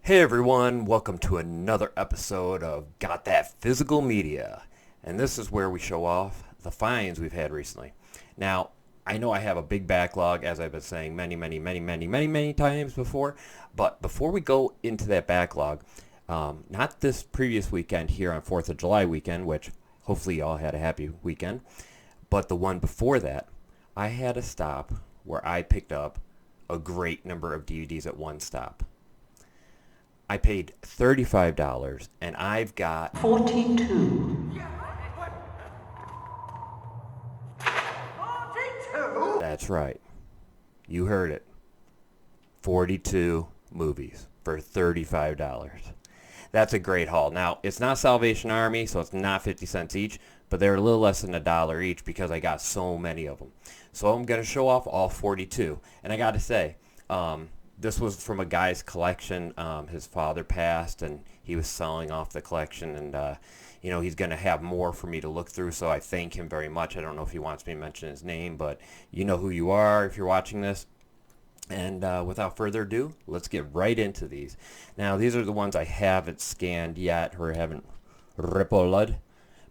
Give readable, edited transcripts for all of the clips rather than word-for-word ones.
Hey everyone, welcome to another episode of Got That Physical Media. And this is where we show off the finds we've had recently. Now, I know I have a big backlog, as I've been saying many times before. But before we go into that backlog, not this previous weekend here on 4th of July weekend, which hopefully y'all had a happy weekend, but the one before that, I had a stop where I picked up a great number of DVDs at one stop. I paid $35 and I've got 42. 42? That's right. You heard it. 42 movies for $35. That's a great haul. Now, it's not Salvation Army, so it's not 50 cents each, but they're a little less than $1 each because I got so many of them. So I'm going to show off all 42. And I got to say, this was from a guy's collection. His father passed, and he was selling off the collection, and he's going to have more for me to look through, so I thank him very much. I don't know if he wants me to mention his name, but you know who you are if you're watching this. And without further ado, let's get right into these. Now, these are the ones I haven't scanned yet, or haven't rippoled,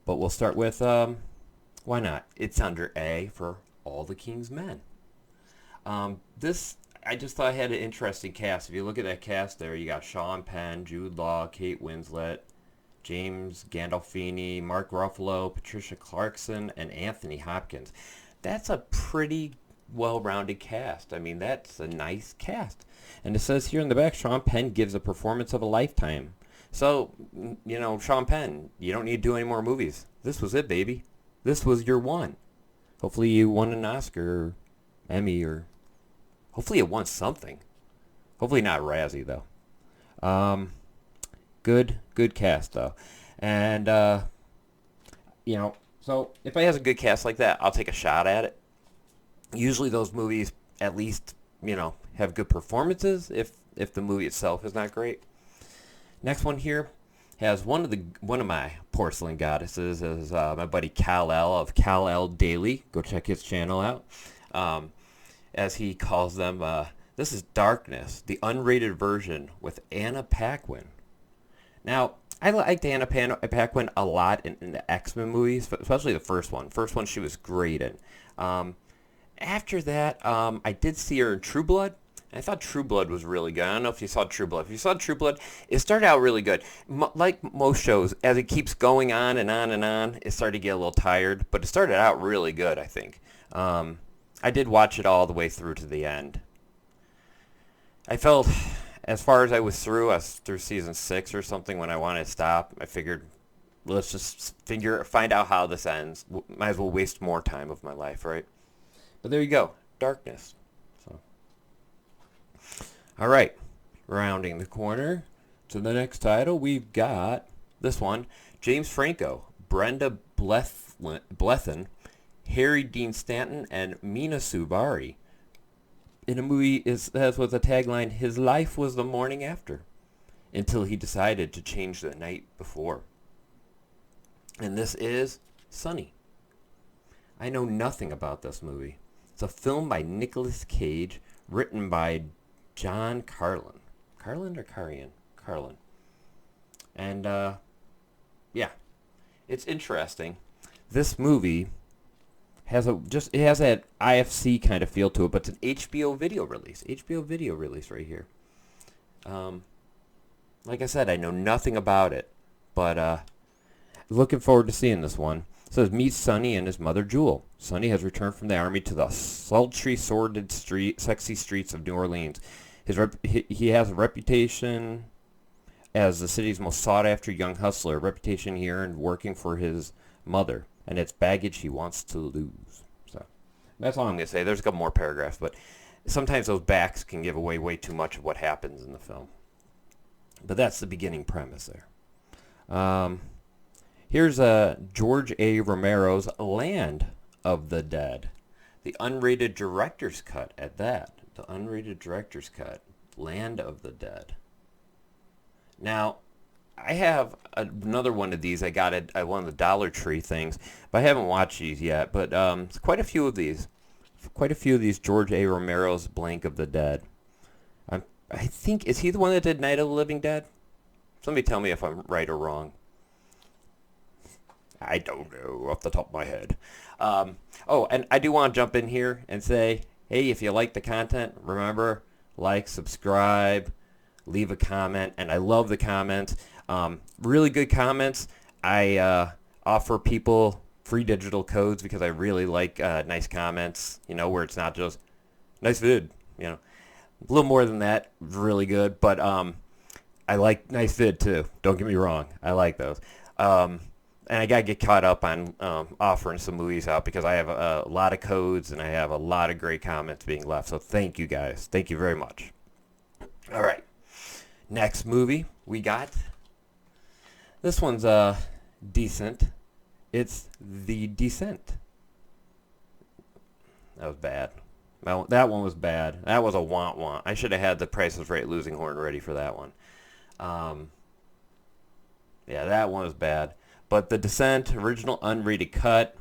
but we'll start with, why not? It's under A for All the King's Men. I just thought I had an interesting cast. If you look at that cast there, you got Sean Penn, Jude Law, Kate Winslet, James Gandolfini, Mark Ruffalo, Patricia Clarkson, and Anthony Hopkins. That's a pretty well-rounded cast. I mean, that's a nice cast. And it says here in the back, Sean Penn gives a performance of a lifetime. So, Sean Penn, you don't need to do any more movies. This was it, baby. This was your one. Hopefully you won an Oscar or Emmy, or hopefully it won something. Hopefully not Razzie, though. Good cast, though. And, so if I has a good cast like that, I'll take a shot at it. Usually those movies at least, have good performances if the movie itself is not great. Next one here has one of my porcelain goddesses is my buddy Kal-El of Kal-El Daily. Go check his channel out. As he calls them, this is Darkness, the unrated version with Anna Paquin. Now, I liked Anna Paquin a lot in the X-Men movies, especially the first one. First one she was great in. After that, I did see her in True Blood. I thought True Blood was really good. I don't know if you saw True Blood. If you saw True Blood, it started out really good. Like most shows, as it keeps going on and on and on, it started to get a little tired. But it started out really good, I think. I did watch it all the way through to the end. I felt, as far as I was through season 6 or something when I wanted to stop. I figured, let's just find out how this ends. Might as well waste more time of my life, right? But there you go, Darkness. So, all right, rounding the corner to the next title, we've got this one, James Franco, Brenda Blethyn, Harry Dean Stanton, and Mina Suvari. In a movie that with the tagline, his life was the morning after, until he decided to change the night before. And this is Sunny. I know nothing about this movie. It's a film by Nicolas Cage, written by John Carlin. Carlin or Carian? Carlin. And, it's interesting. This movie has that IFC kind of feel to it, but it's an HBO video release. HBO video release right here. Like I said, I know nothing about it, but looking forward to seeing this one. It says, meet Sonny and his mother Jewel. Sonny has returned from the army to the sultry, sordid, sexy streets of New Orleans. He has a reputation as the city's most sought-after young hustler, a reputation here and working for his mother, and it's baggage he wants to lose. So that's all I'm going to say. There's a couple more paragraphs, but sometimes those backs can give away way too much of what happens in the film. But that's the beginning premise there. Here's George A. Romero's Land of the Dead. The unrated director's cut at that. The unrated director's cut. Land of the Dead. Now, I have another one of these. I got it at one of the Dollar Tree things, but I haven't watched these yet. But quite a few of these. Quite a few of these George A. Romero's Blank of the Dead. I'm I think, is he the one that did Night of the Living Dead? Somebody tell me if I'm right or wrong. I don't know off the top of my head. Oh, and I do want to jump in here and say, hey, if you like the content, remember, like, subscribe, leave a comment, and I love the comments. Really good comments. I offer people free digital codes because I really like nice comments, you know, where it's not just nice vid, you know. A little more than that, really good, but I like nice vid too. Don't get me wrong. I like those. And I got to get caught up on offering some movies out because I have a lot of codes and I have a lot of great comments being left. So thank you guys. Thank you very much. All right. Next movie we got. This one's decent. It's The Descent. That was bad. That one was bad. That was a want. I should have had the Price is Right losing horn ready for that one. Yeah, that one was bad. But The Descent, original unrated cut.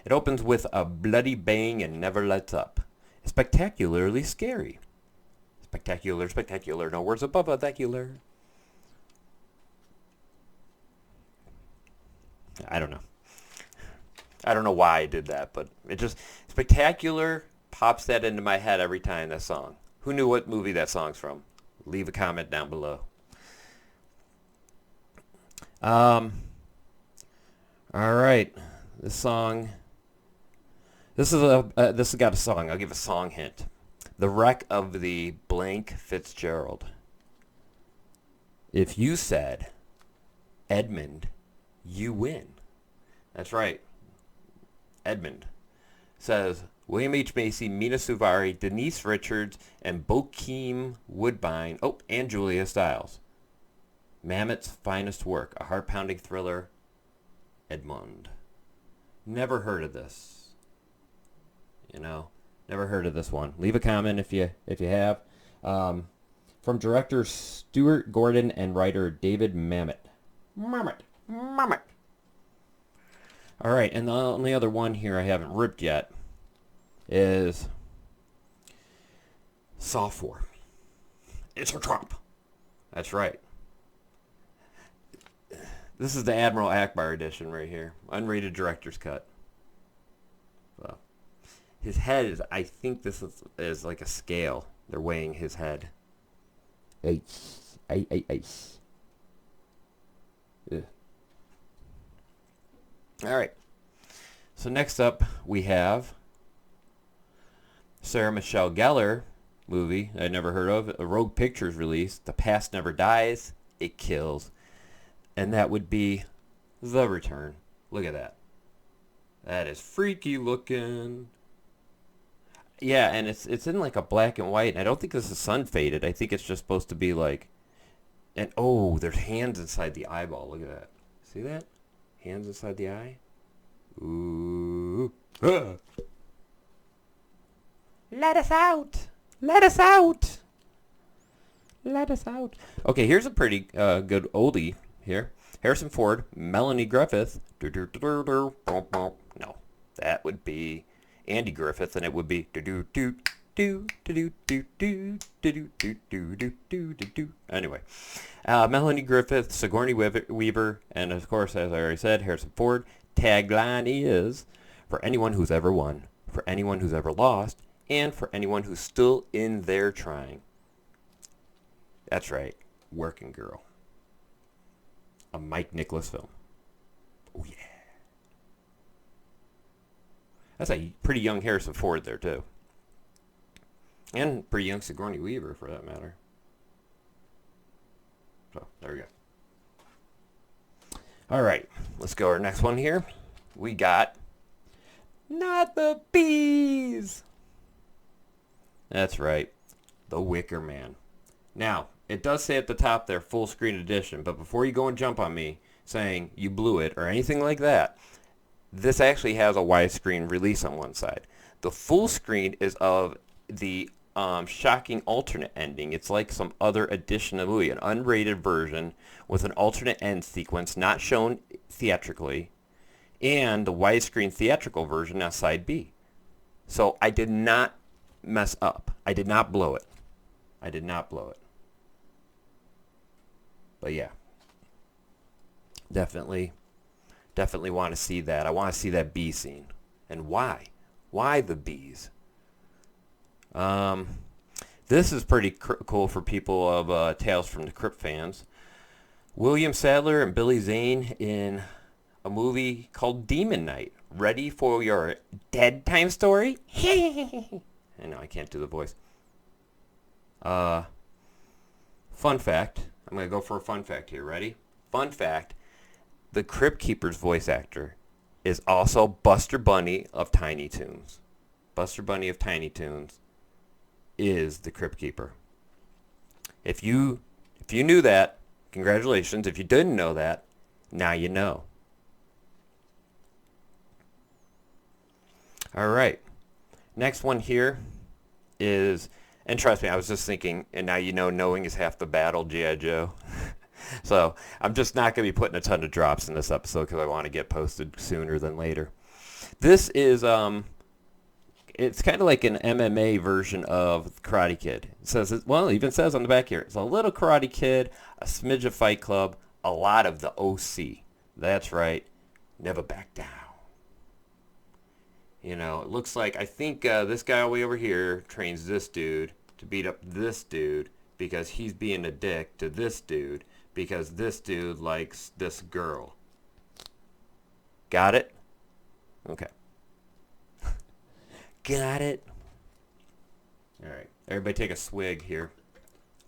It opens with a bloody bang and never lets up. Spectacularly scary. Spectacular. No words above a spectacular. I don't know. I don't know why I did that, but it just, spectacular pops that into my head every time, that song. Who knew what movie that song's from? Leave a comment down below. All right. This song, this has got a song. I'll give a song hint. The Wreck of the Blank Fitzgerald. If you said Edmund, you win. That's right. Edmund says William H. Macy, Mina Suvari, Denise Richards, and Bokeem Woodbine. Oh, and Julia Stiles. Mammoth's finest work, a heart-pounding thriller. Edmund. Never heard of this. You know, never heard of this one. Leave a comment if you have. From director Stuart Gordon and writer David Mamet. Mamet. All right, and the only other one here I haven't ripped yet is Saw 4. It's a trap. That's right. This is the Admiral Ackbar edition right here. Unrated director's cut. So, his head is, I think this is like a scale. They're weighing his head. Ice. Yeah. All right. So next up we have Sarah Michelle Gellar movie I never heard of. A Rogue Pictures release. The Past Never Dies. It Kills. And that would be The Return. Look at that. That is freaky looking. Yeah, and it's in like a black and white. I don't think this is sun faded. I think it's just supposed to be like, and oh, there's hands inside the eyeball. Look at that. See that? Hands inside the eye. Ooh. Ah. Let us out. Let us out. Let us out. Okay, here's a pretty good oldie here. Harrison Ford, Melanie Griffith. No, that would be Andy Griffith, and it would be anyway. Melanie Griffith, Sigourney Weaver, and of course, as I already said, Harrison Ford. Tagline is, for anyone who's ever won, for anyone who's ever lost, and for anyone who's still in there trying. That's right, Working Girl. A Mike Nicholas film. Oh, yeah. That's a pretty young Harrison Ford there, too. And pretty young Sigourney Weaver, for that matter. So, there we go. All right, let's go our next one here. We got Not the Bees. That's right, The Wicker Man. Now, it does say at the top there, full screen edition, but before you go and jump on me saying you blew it or anything like that, this actually has a widescreen release on one side. The full screen is of the shocking alternate ending. It's like some other edition of the movie, an unrated version with an alternate end sequence not shown theatrically, and the widescreen theatrical version on side B. So I did not mess up. I did not blow it. I did not blow it. But yeah. Definitely want to see that. I want to see that bee scene. And why? Why the bees? This is pretty cool for people of Tales from the Crypt fans. William Sadler and Billy Zane in a movie called Demon Knight. Ready for your dead time story? I know I can't do the voice. Fun fact. I'm going to go for a fun fact here. Ready? Fun fact. The Crypt Keeper's voice actor is also Buster Bunny of Tiny Toons. Buster Bunny of Tiny Toons is the Crypt Keeper. If you knew that, congratulations. If you didn't know that, now you know. All right. Next one here is, and trust me, I was just thinking, and now you know knowing is half the battle, G.I. Joe. So I'm just not going to be putting a ton of drops in this episode because I want to get posted sooner than later. This is, it's kind of like an MMA version of Karate Kid. It says, well, it even says on the back here, it's a little Karate Kid, a smidge of Fight Club, a lot of the OC. That's right. Never back down. You know, it looks like, I think this guy way over here trains this dude to beat up this dude because he's being a dick to this dude because this dude likes this girl. Got it? Okay. Got it? All right. Everybody take a swig here.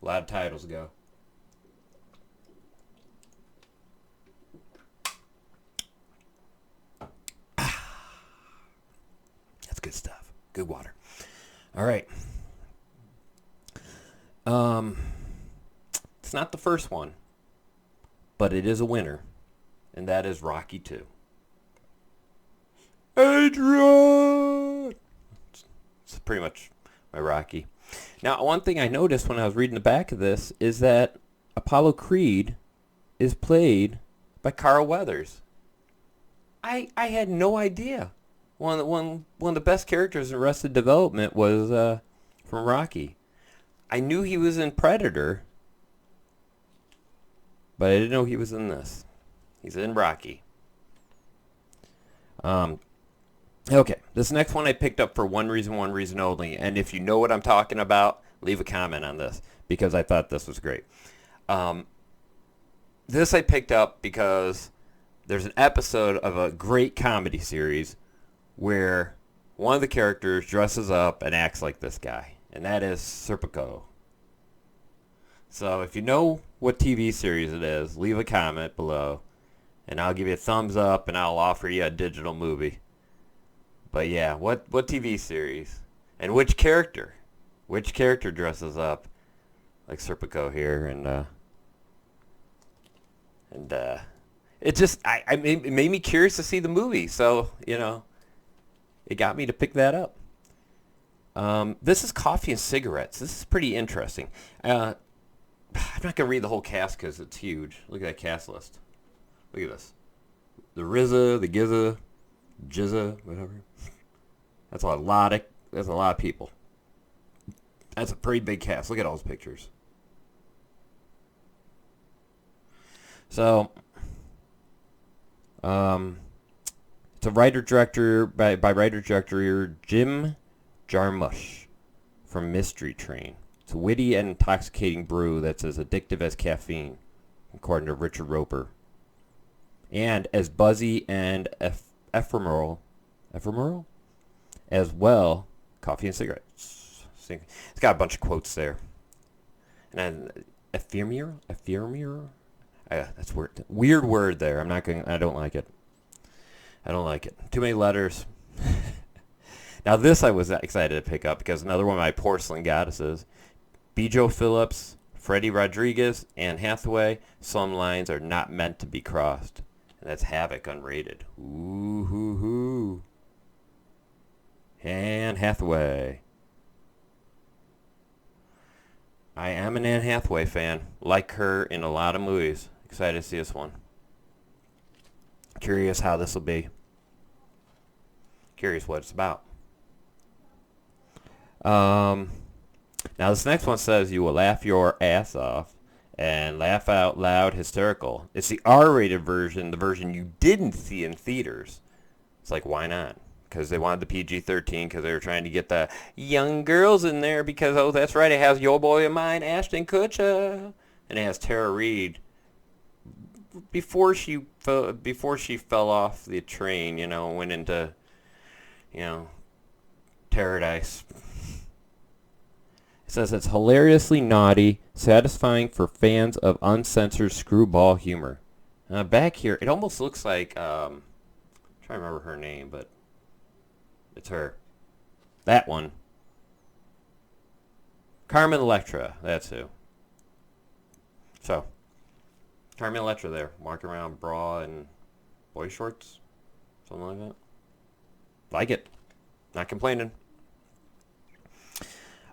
A lot of titles go. That's good stuff. Good water. All right. It's not the first one, but it is a winner, and that is Rocky 2. Adrian! It's pretty much my Rocky. Now, one thing I noticed when I was reading the back of this is that Apollo Creed is played by Carl Weathers. I had no idea. One of the best characters in Arrested Development was from Rocky. I knew he was in Predator, but I didn't know he was in this. He's in Rocky. Okay, this next one I picked up for one reason only. And if you know what I'm talking about, leave a comment on this because I thought this was great. This I picked up because there's an episode of a great comedy series where one of the characters dresses up and acts like this guy, and that is Serpico. So if you know what TV series it is, leave a comment below, and I'll give you a thumbs up, and I'll offer you a digital movie. But yeah, what TV series? And which character? Which character dresses up like Serpico here? And it just, it made me curious to see the movie. So, you know, it got me to pick that up. This is Coffee and Cigarettes. This is pretty interesting. I'm not going to read the whole cast because it's huge. Look at that cast list. Look at this. The RZA, the GZA, Jizza, whatever. That's a lot of people. That's a pretty big cast. Look at all those pictures. So, it's a writer-director by writer-director Jim Jarmusch from Mystery Train. It's a witty and intoxicating brew that's as addictive as caffeine, according to Richard Roper. And as buzzy and ephemeral as well, Coffee and Cigarettes. It's got a bunch of quotes there. And then ephemeral? That's weird. Weird word there. I don't like it. Too many letters. Now this I was excited to pick up because another one of my porcelain goddesses, Bijo Phillips, Freddie Rodriguez, Anne Hathaway. Some lines are not meant to be crossed. And that's Havoc unrated. Ooh hoo hoo. Anne Hathaway. I am an Anne Hathaway fan. Like her in a lot of movies. Excited to see this one. Curious how this will be. Curious what it's about. Now this next one says you will laugh your ass off and laugh out loud hysterical. It's the R-rated version, the version you didn't see in theaters. It's like, why not? Because they wanted the PG-13 because they were trying to get the young girls in there because, oh, that's right, it has your boy of mine, Ashton Kutcher. And it has Tara Reid. Before she fell off the train, went into, paradise. It says it's hilariously naughty, satisfying for fans of uncensored screwball humor. Back here, it almost looks like, I'm trying to remember her name, but it's her. That one. Carmen Electra, that's who. So, Carmen Electra there, walking around bra and boy shorts, something like that. Like it. Not complaining.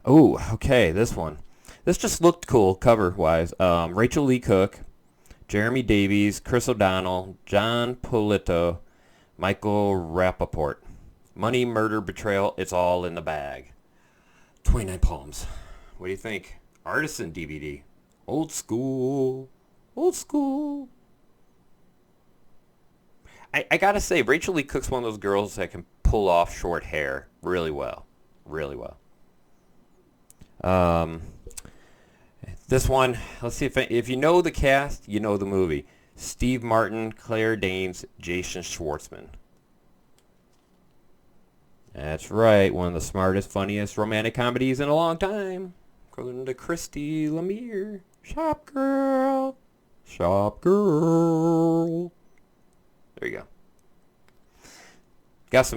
Oh, okay, this one. This just looked cool cover-wise. Rachel Lee Cook, Jeremy Davies, Chris O'Donnell, John Polito, Michael Rappaport. Money, murder, betrayal, it's all in the bag. 29 Palms. What do you think? Artisan DVD. Old school. Old school. I gotta say, Rachel Lee Cook's one of those girls that can pull off short hair really well. Really well. This one, let's see if you know the cast, you know the movie. Steve Martin, Claire Danes, Jason Schwartzman. That's right, one of the smartest, funniest romantic comedies in a long time. According to Christy Lemire. Shop girl. Shop girl. There you go. Got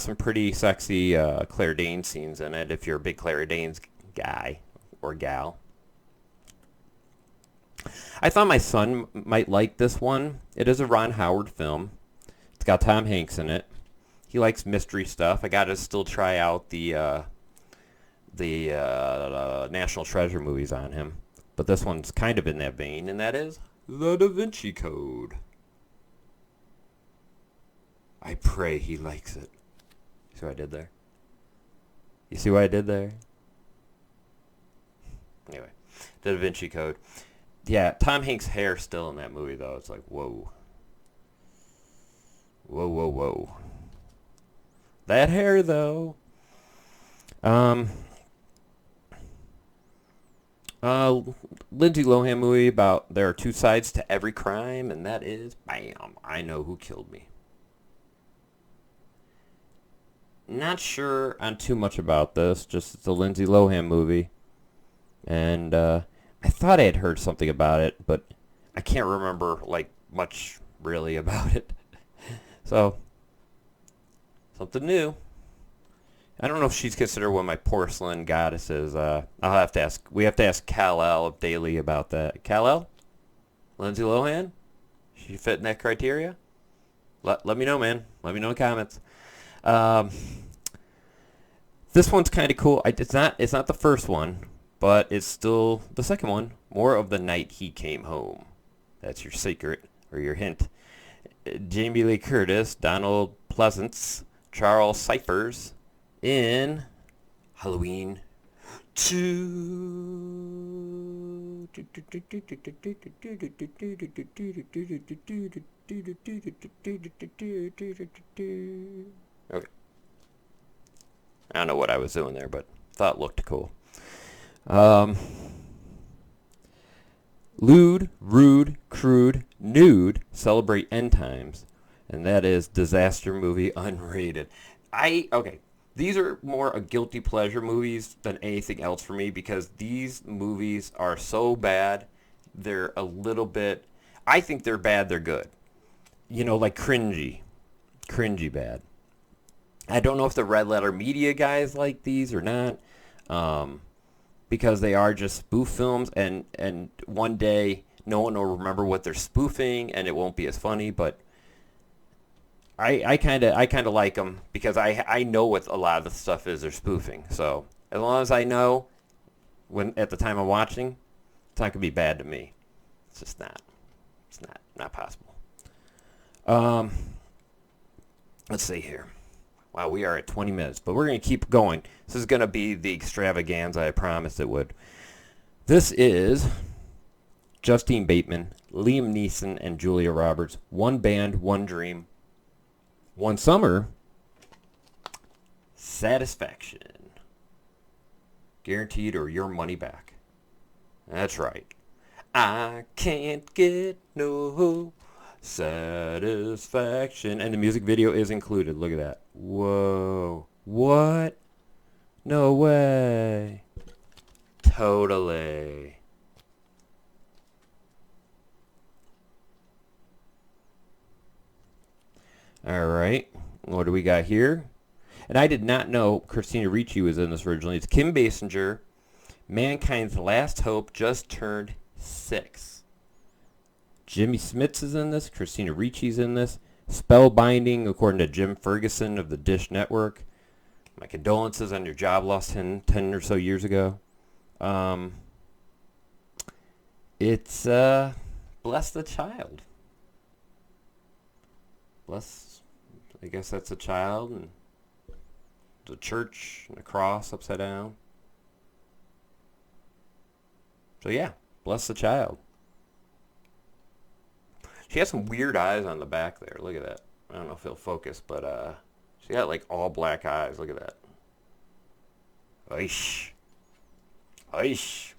some pretty sexy Claire Danes scenes in it if you're a big Claire Danes guy or gal. I thought my son might like this one. It is a Ron Howard film. It's got Tom Hanks in it. He likes mystery stuff. I got to still try out the National Treasure movies on him. But this one's kind of in that vein, and that is The Davinci Code. I pray he likes it. See what I did there? You see what I did there? Anyway, The Davinci Code. Yeah, Tom Hanks' hair still in that movie, though. It's like, whoa. Whoa, whoa, whoa. That hair, though. Lindsay Lohan movie about there are two sides to every crime, and that is, bam, I know who killed me. Not sure on too much about this, just it's a Lindsay Lohan movie. And I thought I had heard something about it, but I can't remember like much really about it. So, something new. I don't know if she's considered one of my porcelain goddesses. I'll have to ask. We have to ask Kal-El of Daily about that. Kal-El? Lindsay Lohan? She fit in that criteria? Let me know, man. Let me know in the comments. This one's kind of cool. It's not the first one, but it's still the second one. More of the Night He Came Home. That's your secret or your hint. Jamie Lee Curtis, Donald Pleasance, Charles Cyphers in Halloween 2. Okay. I don't know what I was doing there, but thought it looked cool. Lewd, rude, crude, nude, celebrate end times. And that is Disaster Movie Unrated. Okay. These are more a guilty pleasure movies than anything else for me because these movies are so bad. They're a little bit, I think they're bad, they're good. Like cringy. Cringy bad. I don't know if the Red Letter Media guys like these or not, because they are just spoof films, and one day no one will remember what they're spoofing, and it won't be as funny. But I kind of like them because I know what a lot of the stuff is they're spoofing. So as long as I know when at the time I'm watching, it's not gonna be bad to me. It's just not. It's not possible. Let's see here. Wow, we are at 20 minutes, but we're going to keep going. This is going to be the extravaganza I promised it would. This is Justine Bateman, Liam Neeson, and Julia Roberts. One band, one dream, one summer. Satisfaction. Guaranteed or your money back. That's right. I can't get no satisfaction. And the music video is included. Look at that. Whoa. What? No way. Totally. All right. What do we got here? And I did not know Christina Ricci was in this originally. It's Kim Basinger. Mankind's Last Hope just turned 6. Jimmy Smits is in this. Christina Ricci's in this. Spellbinding, according to Jim Ferguson of the Dish Network. My condolences on your job lost 10 or so years ago. It's Bless the Child. Bless, I guess that's a child, and the church and a cross upside down. So yeah, Bless the Child. She has some weird eyes on the back there. Look at that. I don't know if it'll focus, but she got like all black eyes. Look at that. Oish. Oish.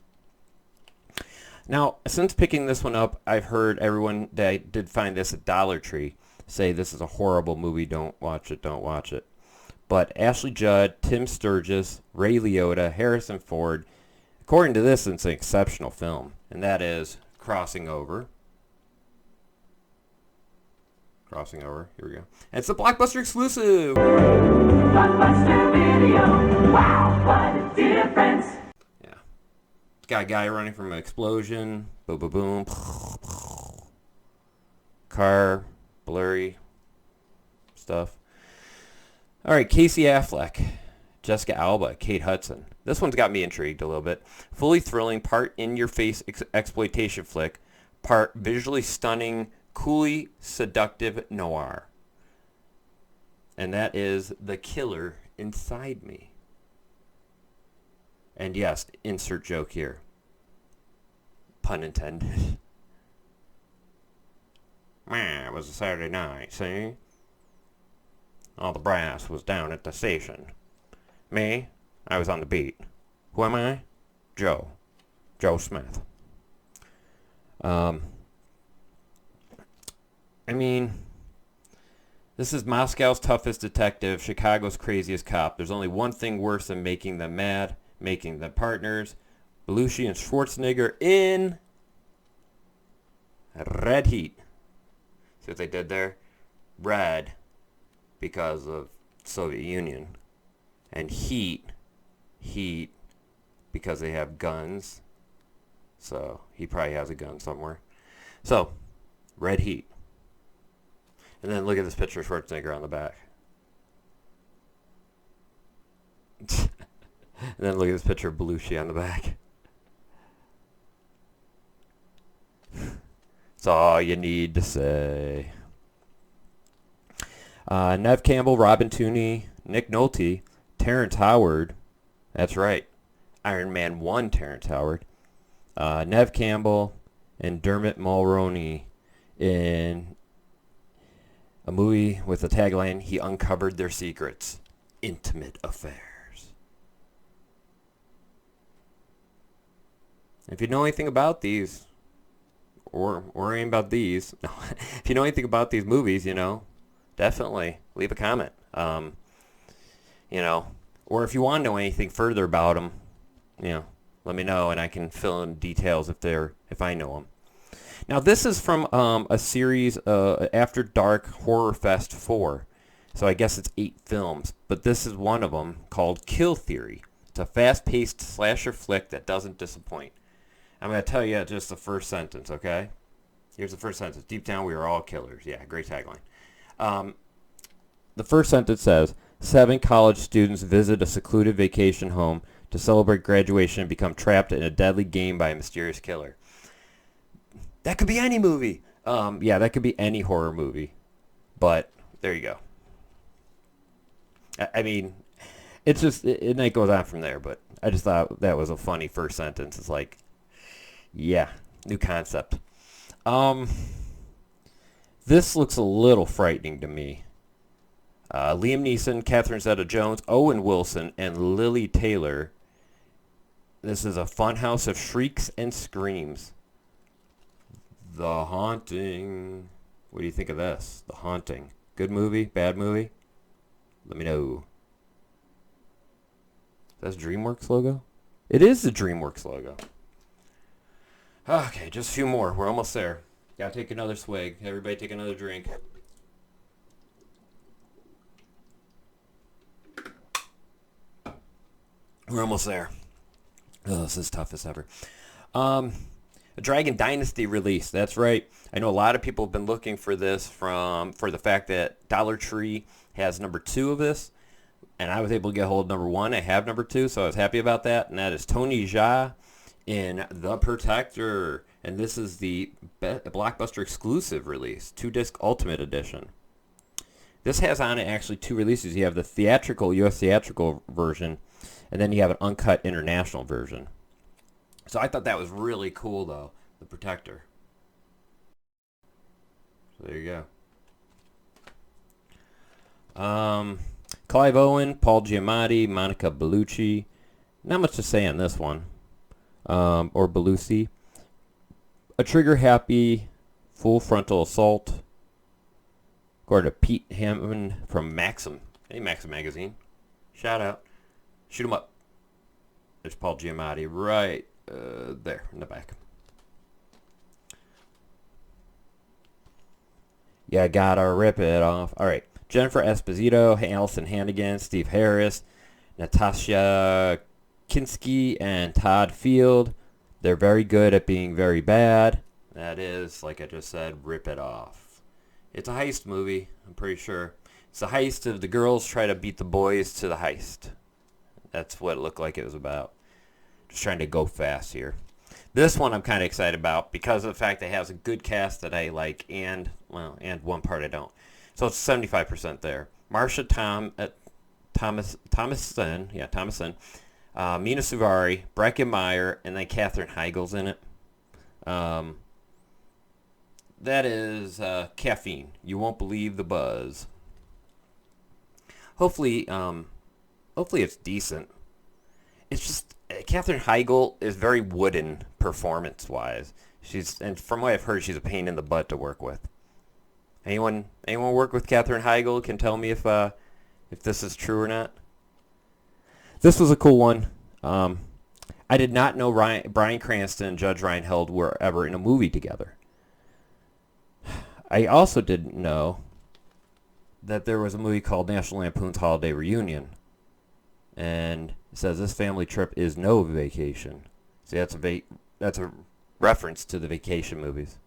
Now, since picking this one up, I've heard everyone that did find this at Dollar Tree say this is a horrible movie. Don't watch it. Don't watch it. But Ashley Judd, Tim Sturgis, Ray Liotta, Harrison Ford, according to this, it's an exceptional film. And that is Crossing Over. Crossing Over. Here we go. And it's a Blockbuster exclusive. Blockbuster Video. Wow, what a difference. Yeah. Got a guy running from an explosion. Boom, boom, boom. Car. Blurry stuff. All right, Casey Affleck, Jessica Alba, Kate Hudson. This one's got me intrigued a little bit. Fully thrilling, part in-your-face exploitation flick, part visually stunning, coolly seductive noir. And that is The Killer Inside Me. And yes, insert joke here. Pun intended. Man, it was a Saturday night, see? All the brass was down at the station. Me, I was on the beat. Who am I? Joe. Joe Smith. I mean, this is Moscow's toughest detective, Chicago's craziest cop. There's only one thing worse than making them mad, making them partners. Belushi and Schwarzenegger in Red Heat. See what they did there? Red, because of Soviet Union. And heat, because they have guns. So, he probably has a gun somewhere. So, Red Heat. And then look at this picture of Schwarzenegger on the back. And then look at this picture of Belushi on the back. That's all you need to say. Nev Campbell, Robin Tooney, Nick Nolte, Terrence Howard. That's right. Iron Man 1 Terrence Howard. Nev Campbell and Dermot Mulroney in a movie with the tagline, He Uncovered Their Secrets. Intimate Affairs. If you know anything about these, or anything about these, if you know anything about these movies, definitely leave a comment. Or if you want to know anything further about them, let me know and I can fill in details if I know them. Now this is from a series, After Dark Horror Fest 4. So I guess it's 8 films, but this is one of them called Kill Theory. It's a fast-paced slasher flick that doesn't disappoint. I'm going to tell you just the first sentence, okay? Here's the first sentence. Deep down, we are all killers. Yeah, great tagline. The first sentence says, 7 college students visit a secluded vacation home to celebrate graduation and become trapped in a deadly game by a mysterious killer. That could be any movie. Yeah, that could be any horror movie. But there you go. I mean, it's just, and it goes on from there, but I just thought that was a funny first sentence. It's like, yeah, new concept. Um, this looks a little frightening to me. Liam Neeson, Catherine Zeta-Jones, Owen Wilson, and Lily Taylor. This is a funhouse of shrieks and screams. The Haunting. What do you think of this? The Haunting. Good movie? Bad movie? Let me know. That's DreamWorks logo? It is the DreamWorks logo. Okay, just a few more. We're almost there. Gotta take another swig. Everybody take another drink. We're almost there. Oh, this is tough as ever. A Dragon Dynasty release. That's right. I know a lot of people have been looking for this for the fact that Dollar Tree has number 2 of this, and I was able to get hold of number 1. I have number 2, so I was happy about that. And that is Tony Jaa in The Protector, and this is the Blockbuster exclusive release, 2-disc Ultimate Edition. This has on it actually 2 releases. You have the theatrical, U.S. theatrical version, and then you have an uncut international version. So I thought that was really cool, though, The Protector. So there you go. Clive Owen, Paul Giamatti, Monica Bellucci. Not much to say on this one. Or Bellucci. A trigger-happy, full frontal assault. According to Pete Hammond from Maxim. Hey, Maxim Magazine. Shout out. Shoot 'em up. There's Paul Giamatti right there in the back. Yeah, gotta rip it off. All right. Jennifer Esposito, Allison Hannigan, Steve Harris, Natasha Kinski, and Todd Field. They're very good at being very bad. That is, like I just said, rip it off. It's a heist movie, I'm pretty sure. It's the heist of the girls try to beat the boys to the heist. That's what it looked like it was about. Just trying to go fast here. This one I'm kind of excited about because of the fact that it has a good cast that I like and one part I don't. So it's 75% there. Marsha Thomason, Mina Suvari, Breckin Meyer, and then Katherine Heigl's in it. That is Caffeine. You won't believe the buzz. Hopefully it's decent. It's just Katherine Heigl is very wooden performance-wise. And from what I've heard, she's a pain in the butt to work with. Anyone work with Katherine Heigl can tell me if this is true or not. This was a cool one. I did not know Bryan Cranston and Judge Reinhold were ever in a movie together. I also didn't know that there was a movie called National Lampoon's Holiday Reunion. And it says this family trip is no vacation. See, that's a reference to the vacation movies.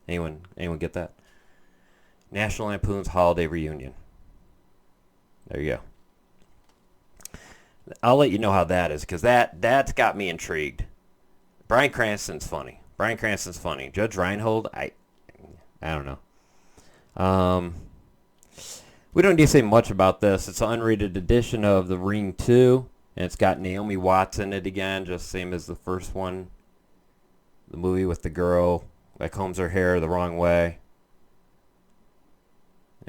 Anyone get that? National Lampoon's Holiday Reunion. There you go. I'll let you know how that is, because that's got me intrigued. Bryan Cranston's funny. Judge Reinhold, I don't know. We don't need to say much about this. It's an unrated edition of The Ring 2, and it's got Naomi Watts in it again, just same as the first one. The movie with the girl that combs her hair the wrong way.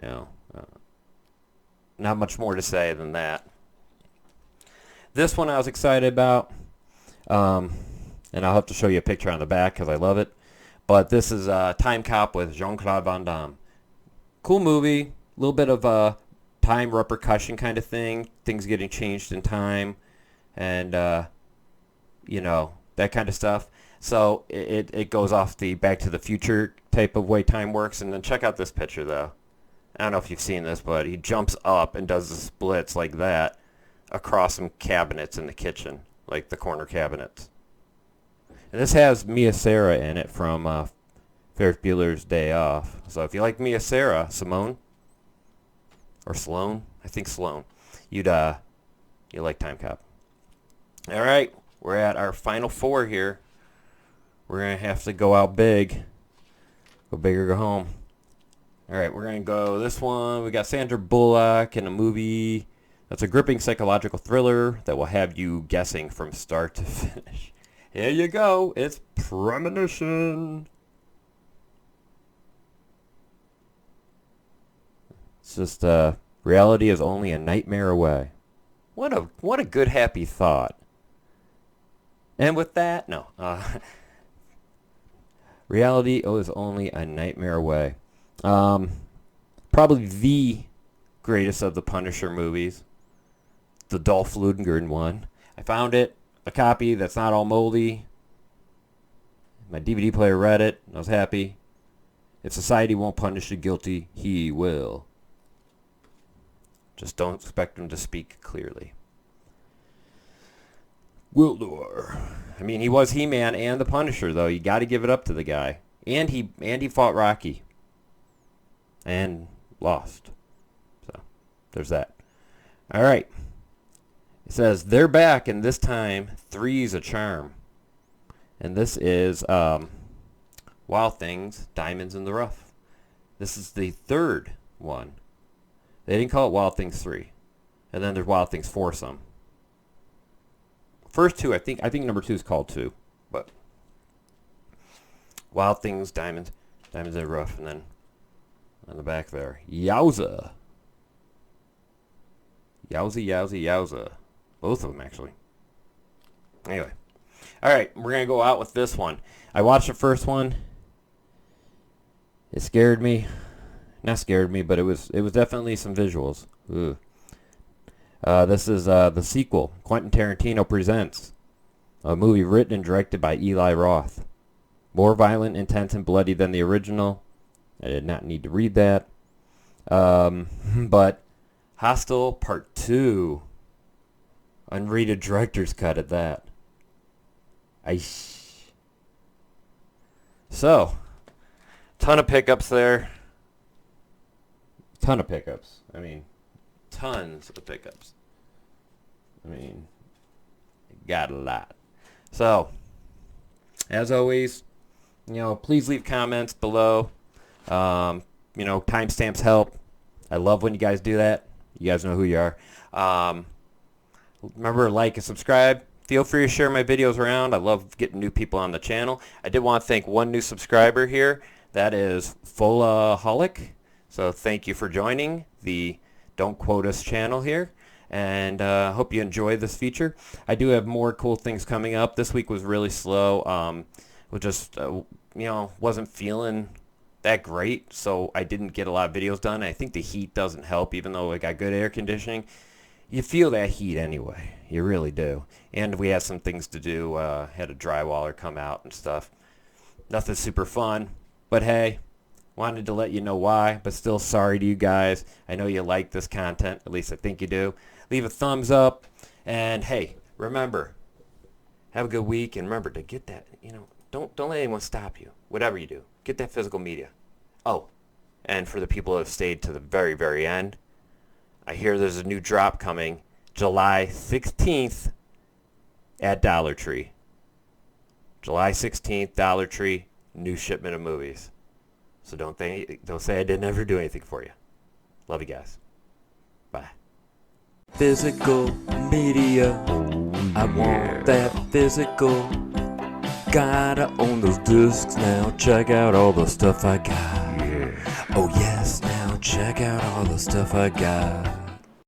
You know, not much more to say than that. This one I was excited about, and I'll have to show you a picture on the back because I love it. But this is Timecop with Jean-Claude Van Damme. Cool movie, a little bit of a time repercussion kind of thing, things getting changed in time, and that kind of stuff. So it goes off the Back to the Future type of way time works. And then check out this picture though. I don't know if you've seen this, but he jumps up and does the splits like that across some cabinets in the kitchen, like the corner cabinets. And this has Mia Sara in it from Ferris Bueller's Day Off. So if you like Mia Sara, Simone, or Sloane, I think Sloane, you'll like Timecop. All right, we're at our final 4 here. We're going to have to go out big. Go big or go home. All right, we're going to go this one. We got Sandra Bullock in a movie That's a gripping psychological thriller that will have you guessing from start to finish. Here you go. It's Premonition. It's just reality is only a nightmare away. What a good happy thought. And with that, no. Reality is only a nightmare away. Probably the greatest of the Punisher movies. The Dolph Lundgren one. I found it, a copy that's not all moldy. My DVD player read it. I was happy. If society won't punish the guilty, he will. Just don't expect him to speak clearly. Wildor. I mean, he was He-Man and the Punisher, though. You got to give it up to the guy. And he fought Rocky. And lost. So, there's that. All right. It says, they're back, and this time, 3's a charm. And this is Wild Things, Diamonds in the Rough. This is the third one. They didn't call it Wild Things 3. And then there's Wild Things 4 some. First two, I think number 2 is called 2. But Wild Things, Diamonds in the Rough, and then on the back there, Yowza. Yowza. Both of them, actually. Anyway. All right, we're going to go out with this one. I watched the first one. It scared me. Not scared me, but it was definitely some visuals. Ugh. This is the sequel. Quentin Tarantino presents a movie written and directed by Eli Roth. More violent, intense, and bloody than the original. I did not need to read that. But Hostel Part 2. Unrated director's cut at that. So, ton of pickups there. Ton of pickups. I mean, tons of pickups. I mean, got a lot. So, as always, please leave comments below. Timestamps help. I love when you guys do that. You guys know who you are. Remember to like and subscribe. Feel free to share my videos around. I love getting new people on the channel. I did want to thank one new subscriber here. That is Folaholic. So thank you for joining the Don't Quote Us channel here. And hope you enjoy this feature. I do have more cool things coming up. This week was really slow. Wasn't feeling that great. So I didn't get a lot of videos done. I think the heat doesn't help, even though I got good air conditioning. You feel that heat anyway. You really do. And we had some things to do. Had a drywaller come out and stuff. Nothing super fun. But hey, wanted to let you know why. But still sorry to you guys. I know you like this content. At least I think you do. Leave a thumbs up. And hey, remember, have a good week. And remember to get that, don't let anyone stop you. Whatever you do, get that physical media. Oh, and for the people who have stayed to the very, very end, I hear there's a new drop coming July 16th at Dollar Tree. July 16th, Dollar Tree, new shipment of movies. So don't say I didn't ever do anything for you. Love you guys. Bye. Physical media. I want that physical. Gotta own those discs now. Check out all the stuff I got. Oh yes, now check out all the stuff I got.